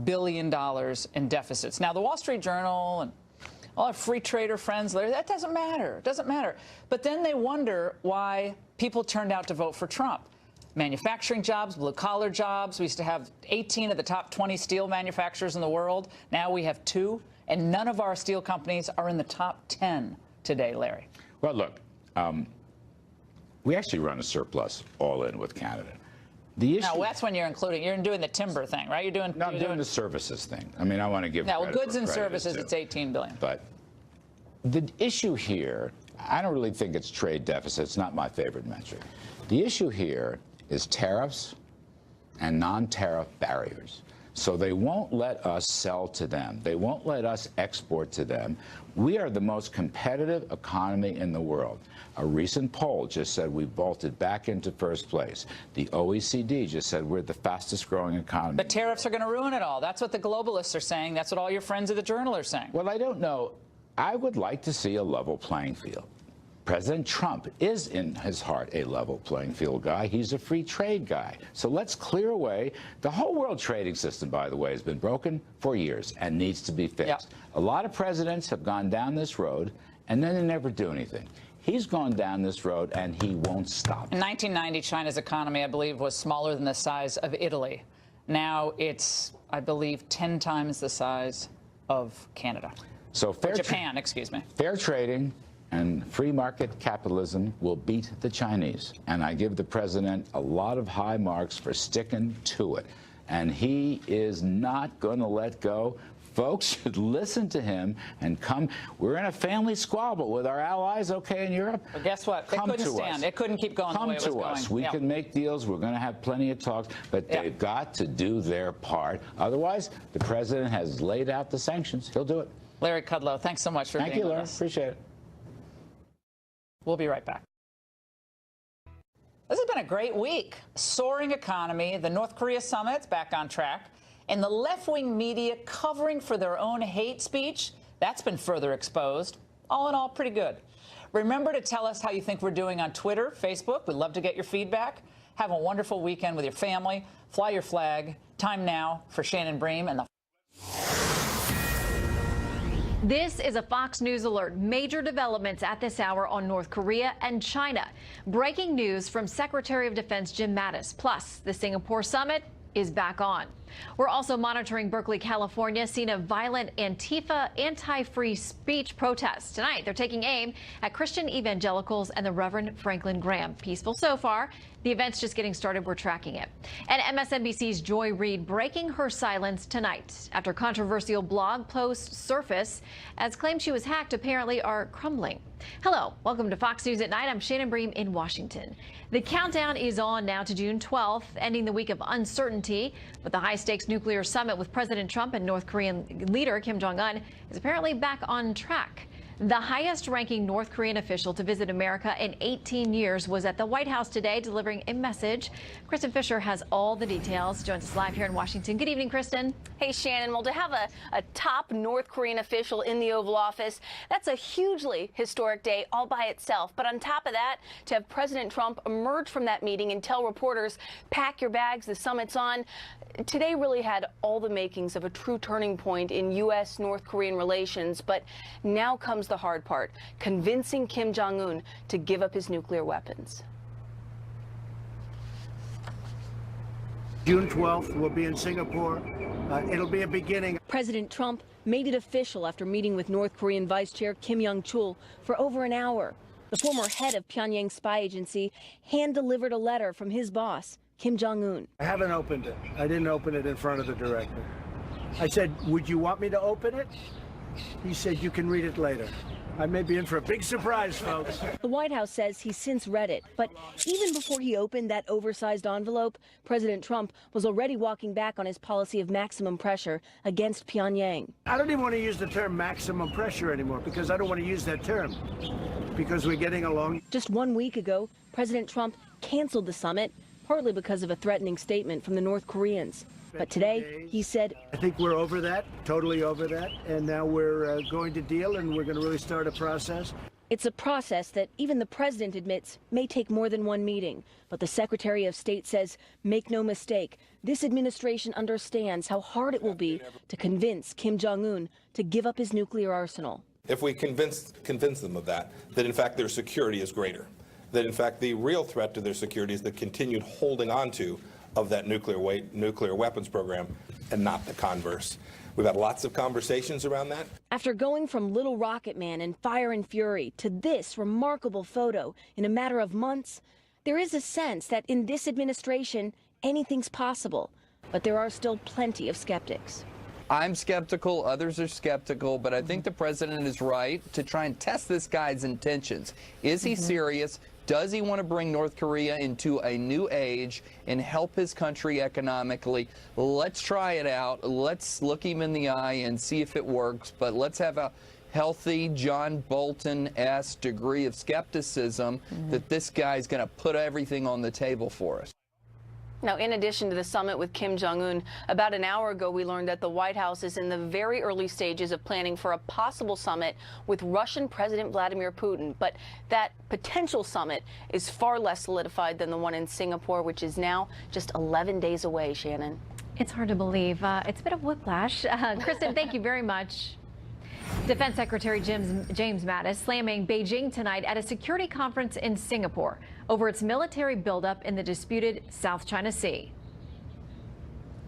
billion in deficits. Now, the Wall Street Journal and all our free trader friends, that doesn't matter. It doesn't matter. But then they wonder why people turned out to vote for Trump. Manufacturing jobs, blue-collar jobs. We used to have 18 of the top 20 steel manufacturers in the world. Now we have 2, and none of our steel companies are in the top 10 today, Larry. Well, look, we actually run a surplus all in with Canada. The issue. Now, that's when you're doing the timber thing, right? I'm doing the services thing. I mean, I want to give. Now, goods and services, it's $18 billion. But the issue here, I don't really think it's trade deficit. It's not my favorite metric. The issue here is tariffs and non-tariff barriers. So they won't let us sell to them. They won't let us export to them. We are the most competitive economy in the world. A recent poll just said we vaulted back into first place. The OECD just said we're the fastest growing economy. But tariffs are going to ruin it all. That's what the globalists are saying. That's what all your friends at the Journal are saying. Well, I don't know. I would like to see a level playing field. President Trump is, in his heart, a level playing field guy. He's a free trade guy. So let's clear away. The whole world trading system, by the way, has been broken for years and needs to be fixed. Yep. A lot of presidents have gone down this road, and then they never do anything. He's gone down this road, and he won't stop. In 1990, China's economy, I believe, was smaller than the size of Italy. Now it's, I believe, 10 times the size of Canada. So Japan, excuse me. Fair trading and free market capitalism will beat the Chinese. And I give the president a lot of high marks for sticking to it. And he is not going to let go. Folks should listen to him and come. We're in a family squabble with our allies, okay, in Europe. But guess what? They couldn't stand. It couldn't keep going the way it was going. Come to us. We can make deals. We're going to have plenty of talks. But they've got to do their part. Otherwise, the president has laid out the sanctions. He'll do it. Larry Kudlow, thanks so much for being with us. Thank you, Larry. Appreciate it. We'll be right back. This has been a great week. Soaring economy, the North Korea summit's back on track, and the left-wing media covering for their own hate speech, that's been further exposed. All in all, pretty good. Remember to tell us how you think we're doing on Twitter, Facebook. We'd love to get your feedback. Have a wonderful weekend with your family. Fly your flag. Time now for Shannon Bream and the... This is a Fox News alert. Major developments at this hour on North Korea and China. Breaking news from Secretary of Defense Jim Mattis. Plus, the Singapore summit is back on. We're also monitoring Berkeley, California, scene of violent Antifa anti-free speech protests. Tonight, they're taking aim at Christian evangelicals and the Reverend Franklin Graham. Peaceful so far. The event's just getting started. We're tracking it. And MSNBC's Joy Reid breaking her silence tonight after controversial blog posts surface as claims she was hacked apparently are crumbling. Hello, welcome to Fox News at Night. I'm Shannon Bream in Washington. The countdown is on now to June 12th, ending the week of uncertainty. But the high-stakes nuclear summit with President Trump and North Korean leader Kim Jong-un is apparently back on track. The highest-ranking North Korean official to visit America in 18 years was at the White House today delivering a message. Kristen Fisher has all the details. Joins us live here in Washington. Good evening, Kristen. Hey, Shannon. Well, to have a top North Korean official in the Oval Office, that's a hugely historic day all by itself. But on top of that, to have President Trump emerge from that meeting and tell reporters, pack your bags, the summit's on, today really had all the makings of a true turning point in U.S.-North Korean relations. But now comes the hard part, convincing Kim Jong-un to give up his nuclear weapons. June 12th, we'll be in Singapore. It'll be a beginning. President Trump made it official after meeting with North Korean Vice Chair Kim Young-chul for over an hour. The former head of Pyongyang's spy agency hand-delivered a letter from his boss, Kim Jong-un. I haven't opened it. I didn't open it in front of the director. I said, would you want me to open it? He said, you can read it later. I may be in for a big surprise, folks. The White House says he's since read it. But even before he opened that oversized envelope, President Trump was already walking back on his policy of maximum pressure against Pyongyang. I don't even want to use the term maximum pressure anymore because I don't want to use that term because we're getting along. Just 1 week ago, President Trump canceled the summit, partly because of a threatening statement from the North Koreans. But today, he said, I think we're over that, totally over that, and now we're going to deal, and we're going to really start a process. It's a process that even the president admits may take more than one meeting. But the Secretary of State says, make no mistake, this administration understands how hard it will be to convince Kim Jong-un to give up his nuclear arsenal. If we convince them of that in fact their security is greater, that in fact the real threat to their security is the continued holding on to of that nuclear weapons program and not the converse. We've had lots of conversations around that. After going from Little Rocket Man and Fire and Fury to this remarkable photo in a matter of months, there is a sense that in this administration, anything's possible. But there are still plenty of skeptics. I'm skeptical, others are skeptical, but I think the president is right to try and test this guy's intentions. Is he serious? Does he want to bring North Korea into a new age and help his country economically? Let's try it out. Let's look him in the eye and see if it works. But let's have a healthy John Bolton-esque degree of skepticism that this guy's going to put everything on the table for us. Now, in addition to the summit with Kim Jong-un, about an hour ago, we learned that the White House is in the very early stages of planning for a possible summit with Russian President Vladimir Putin. But that potential summit is far less solidified than the one in Singapore, which is now just 11 days away, Shannon. It's hard to believe. It's a bit of whiplash. Kristen, thank you very much. Defense Secretary James Mattis slamming Beijing tonight at a security conference in Singapore over its military buildup in the disputed South China Sea.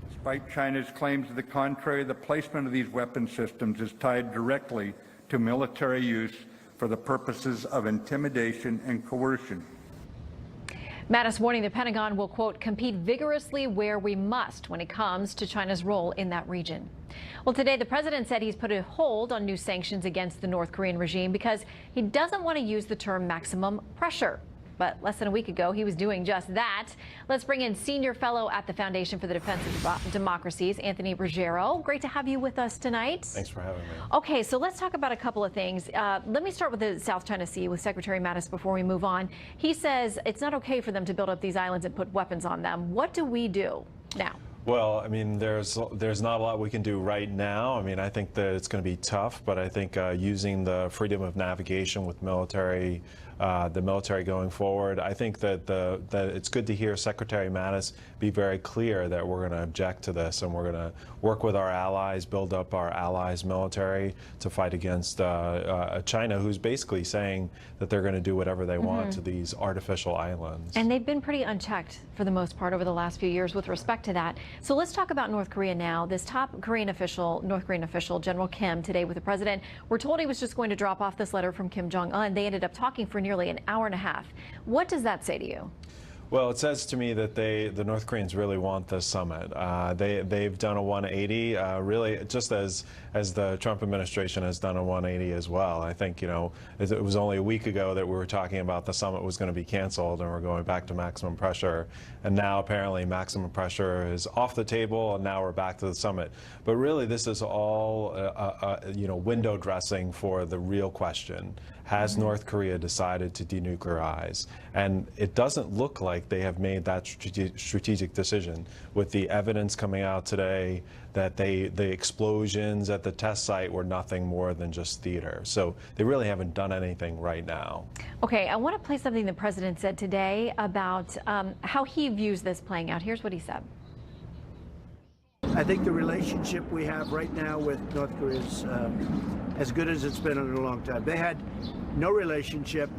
Despite China's claims to the contrary, the placement of these weapon systems is tied directly to military use for the purposes of intimidation and coercion. Mattis warning the Pentagon will, quote, compete vigorously where we must when it comes to China's role in that region. Well, today the president said he's put a hold on new sanctions against the North Korean regime because he doesn't want to use the term maximum pressure. But less than a week ago, he was doing just that. Let's bring in senior fellow at the Foundation for the Defense of Democracies, Anthony Ruggiero. Great to have you with us tonight. Thanks for having me. Okay, so let's talk about a couple of things. Let me start with the South China Sea with Secretary Mattis before we move on. He says it's not okay for them to build up these islands and put weapons on them. What do we do now? Well, I mean, there's not a lot we can do right now. I mean, I think that it's going to be tough, but I think using the freedom of navigation with the military going forward, I think that it's good to hear Secretary Mattis be very clear that we're going to object to this and we're going to work with our allies, build up our allies' military to fight against China, who's basically saying that they're going to do whatever they want to these artificial islands. And they've been pretty unchecked for the most part over the last few years with respect to that. So let's talk about North Korea now. This top North Korean official, General Kim, today with the president, we're told he was just going to drop off this letter from Kim Jong-un. They ended up talking for nearly an hour and a half. What does that say to you? Well, it says to me that the North Koreans really want this summit. They've done a 180, really, just as the Trump administration has done a 180 as well. I think, you know, it was only a week ago that we were talking about the summit was going to be canceled and we're going back to maximum pressure. And now apparently maximum pressure is off the table and now we're back to the summit. But really, this is all, you know, window dressing for the real question. Has North Korea decided to denuclearize? And it doesn't look like they have made that strategic decision, with the evidence coming out today that the explosions at the test site were nothing more than just theater. So they really haven't done anything right now. Okay, I want to play something the president said today about how he views this playing out. Here's what he said. I think the relationship we have right now with North Korea is as good as it's been in a long time. They had no relationship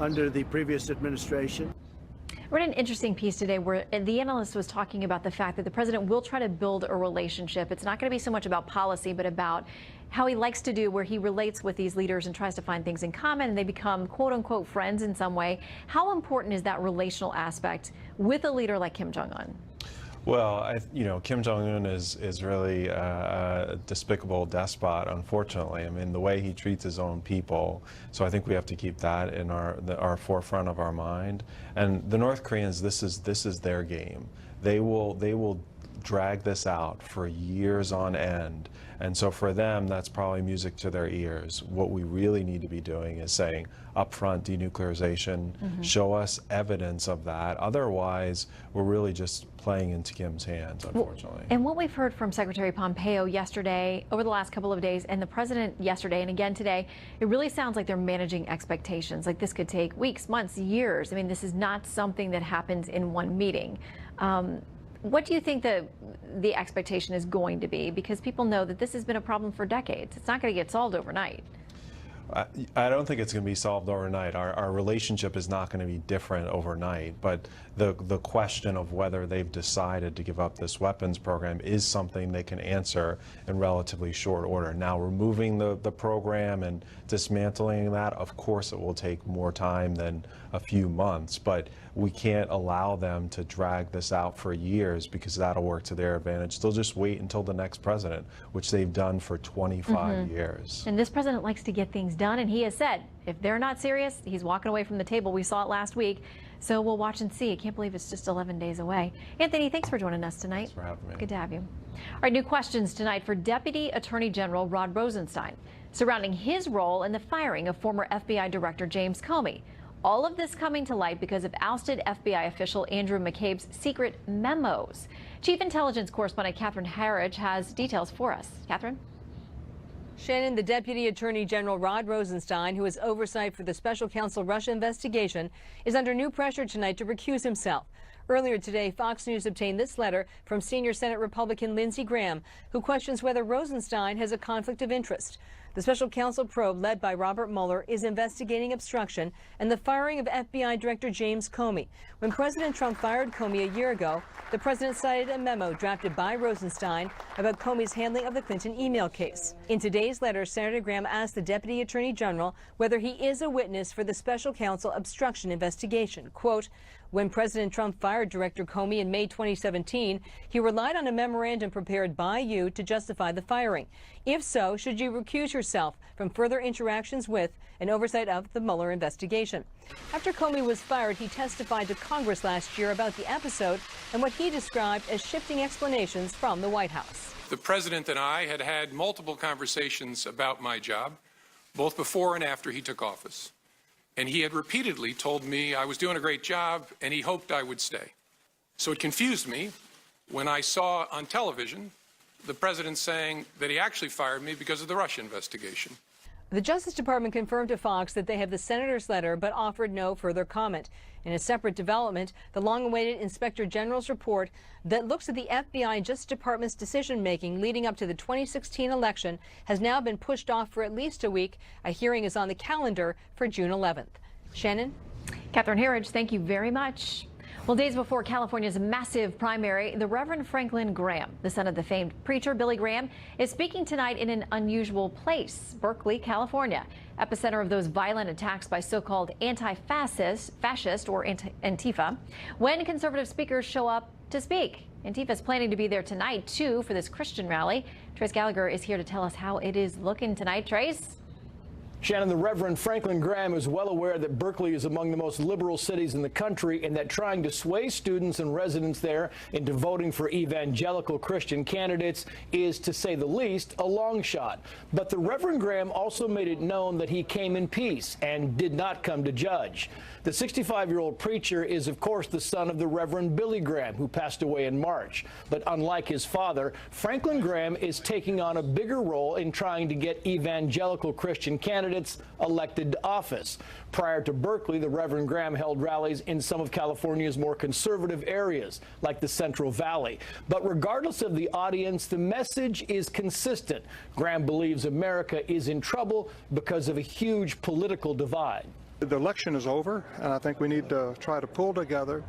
under the previous administration. I read an interesting piece today where the analyst was talking about the fact that the president will try to build a relationship. It's not going to be so much about policy, but about how he likes to do, where he relates with these leaders and tries to find things in common, and they become quote unquote friends in some way. How important is that relational aspect with a leader like Kim Jong-un? Well, you know, Kim Jong-un is really a despicable despot, unfortunately. I mean, the way he treats his own people. So I think we have to keep that in our forefront of our mind. And the North Koreans, this is their game. They will drag this out for years on end. And so for them, that's probably music to their ears. What we really need to be doing is saying upfront denuclearization, show us evidence of that. Otherwise, we're really just playing into Kim's hands, unfortunately. And what we've heard from Secretary Pompeo yesterday, over the last couple of days, and the president yesterday and again today, it really sounds like they're managing expectations. Like this could take weeks, months, years. I mean, this is not something that happens in one meeting. What do you think the expectation is going to be? Because people know that this has been a problem for decades. It's not going to get solved overnight. I don't think it's going to be solved overnight. Our relationship is not going to be different overnight, but the question of whether they've decided to give up this weapons program is something they can answer in relatively short order. Now, removing the program and dismantling that, of course it will take more time than a few months, but we can't allow them to drag this out for years because that'll work to their advantage. They'll just wait until the next president, which they've done for 25 years. And this president likes to get things done, and he has said if they're not serious, he's walking away from the table. We saw it last week. So we'll watch and see. I can't believe it's just 11 days away. Anthony, thanks for joining us tonight. Thanks for having me. Good to have you. All right, new questions tonight for Deputy Attorney General Rod Rosenstein surrounding his role in the firing of former FBI Director James Comey. All of this coming to light because of ousted FBI official Andrew McCabe's secret memos. Chief Intelligence Correspondent Catherine Harridge has details for us. Catherine? Shannon, the Deputy Attorney General Rod Rosenstein, who has oversight for the Special Counsel Russia investigation, is under new pressure tonight to recuse himself. Earlier today, Fox News obtained this letter from senior Senate Republican Lindsey Graham, who questions whether Rosenstein has a conflict of interest. The special counsel probe led by Robert Mueller is investigating obstruction and the firing of FBI Director James Comey. When President Trump fired Comey a year ago, the president cited a memo drafted by Rosenstein about Comey's handling of the Clinton email case. In today's letter, Senator Graham asked the Deputy Attorney General whether he is a witness for the special counsel obstruction investigation. Quote, when President Trump fired Director Comey in May 2017, he relied on a memorandum prepared by you to justify the firing. If so, should you recuse yourself from further interactions with and oversight of the Mueller investigation? After Comey was fired, he testified to Congress last year about the episode and what he described as shifting explanations from the White House. The president and I had had multiple conversations about my job, both before and after he took office. And he had repeatedly told me I was doing a great job and he hoped I would stay. So it confused me when I saw on television the president saying that he actually fired me because of the Russia investigation. The Justice Department confirmed to Fox that they have the senator's letter but offered no further comment. In a separate development, the long-awaited Inspector General's report that looks at the FBI and Justice Department's decision-making leading up to the 2016 election has now been pushed off for at least a week. A hearing is on the calendar for June 11th. Shannon? Catherine Harridge, thank you very much. Well, days before California's massive primary, the Reverend Franklin Graham, the son of the famed preacher Billy Graham, is speaking tonight in an unusual place, Berkeley, California, epicenter of those violent attacks by so-called anti-fascist or Antifa. When conservative speakers show up to speak, Antifa is planning to be there tonight, too, for this Christian rally. Trace Gallagher is here to tell us how it is looking tonight. Trace? Shannon, the Reverend Franklin Graham is well aware that Berkeley is among the most liberal cities in the country and that trying to sway students and residents there into voting for evangelical Christian candidates is, to say the least, a long shot. But the Reverend Graham also made it known that he came in peace and did not come to judge. The 65-year-old preacher is, of course, the son of the Reverend Billy Graham, who passed away in March. But unlike his father, Franklin Graham is taking on a bigger role in trying to get evangelical Christian candidates elected to office. Prior to Berkeley, the Reverend Graham held rallies in some of California's more conservative areas, like the Central Valley. But regardless of the audience, the message is consistent. Graham believes America is in trouble because of a huge political divide. The election is over, and I think we need to try to pull together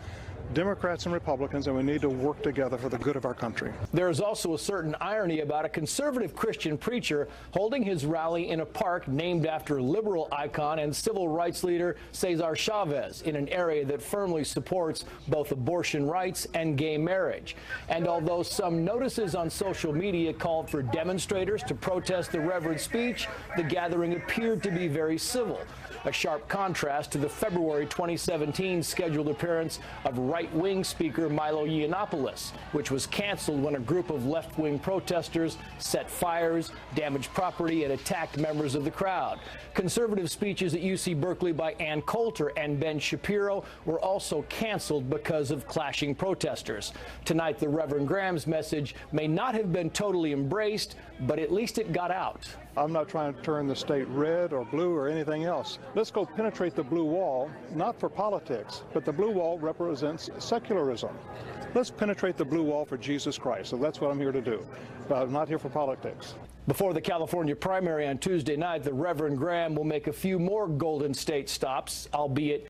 Democrats and Republicans, and we need to work together for the good of our country. There is also a certain irony about a conservative Christian preacher holding his rally in a park named after liberal icon and civil rights leader Cesar Chavez in an area that firmly supports both abortion rights and gay marriage. And although some notices on social media called for demonstrators to protest the Reverend's speech, the gathering appeared to be very civil. a sharp contrast to the February 2017 scheduled appearance of right-wing Speaker Milo Yiannopoulos, which was canceled when a group of left-wing protesters set fires, damaged property, and attacked members of the crowd. Conservative speeches at UC Berkeley by Ann Coulter and Ben Shapiro were also canceled because of clashing protesters. Tonight, the Reverend Graham's message may not have been totally embraced, but at least it got out. I'm not trying to turn the state red or blue or anything else. Let's go penetrate the blue wall, not for politics, but the blue wall represents secularism. Let's penetrate the blue wall for Jesus Christ. So that's what I'm here to do. But I'm not here for politics. Before the California primary on Tuesday night, the Reverend Graham will make a few more Golden State stops, albeit